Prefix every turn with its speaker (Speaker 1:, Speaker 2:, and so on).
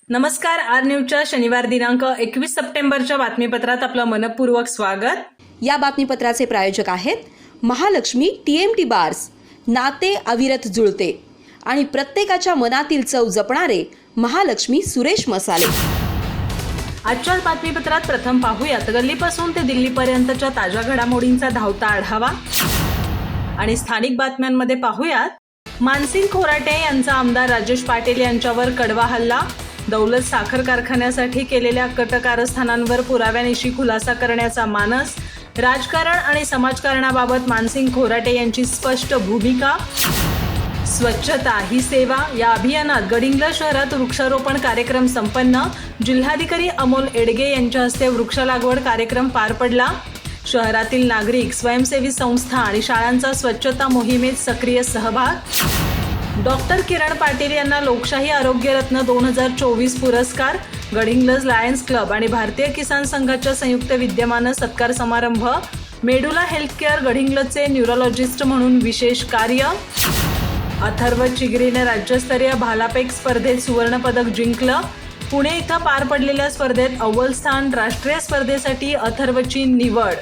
Speaker 1: नमस्कार. आर न्यूजच्या शनिवार दिनांक 21 सप्टेंबरच्या बातमीपत्रात आपलं मनपूर्वक स्वागत.
Speaker 2: या बातमीपत्राचे प्रायोजक आहेत महालक्ष्मी TMT बार्स. नाते अविरत जुळते आणि प्रत्येकाच्या मनातील चव जपणारे महालक्ष्मी सुरेश मसाले.
Speaker 1: आजच्या बातमीपत्रात प्रथम पाहूयात गल्लीपासून ते दिल्लीपर्यंतच्या ताज्या घडामोडींचा धावता आढावा आणि स्थानिक बातम्यांमध्ये पाहूयात मानसिंग खोराटे यांचा आमदार राजेश पाटील यांच्यावर कडवा हल्ला. दौलत साखर कारखान्यासाठी केलेल्या कट कारस्थानांवर पुराव्यानिशी खुलासा करण्याचा मानस. राजकारण आणि समाजकारणाबाबत मानसिंग खोराटे यांची स्पष्ट भूमिका. स्वच्छता ही सेवा या अभियानात गडिंग्लज शहरात वृक्षारोपण कार्यक्रम संपन्न. जिल्हाधिकारी अमोल एडगे यांच्या हस्ते वृक्ष लागवड कार्यक्रम पार पडला. शहरातील नागरिक, स्वयंसेवी संस्था आणि शाळांचा स्वच्छता मोहिमेत सक्रिय सहभाग. डॉक्टर किरण पाटील यांना लोकशाही आरोग्य रत्न 2024 पुरस्कार. गडिंग्लज लायन्स क्लब आणि भारतीय किसान संघाच्या संयुक्त विद्यमानं सत्कार समारंभ. मेडुला हेल्थकेअर गडिंग्लजचे न्यूरोलॉजिस्ट म्हणून विशेष कार्य. अथर्व चिगरीने राज्यस्तरीय भालाफेक स्पर्धेत सुवर्णपदक जिंकलं. पुणे इथं पार पडलेल्या स्पर्धेत अव्वल स्थान. राष्ट्रीय स्पर्धेसाठी अथर्वची निवड.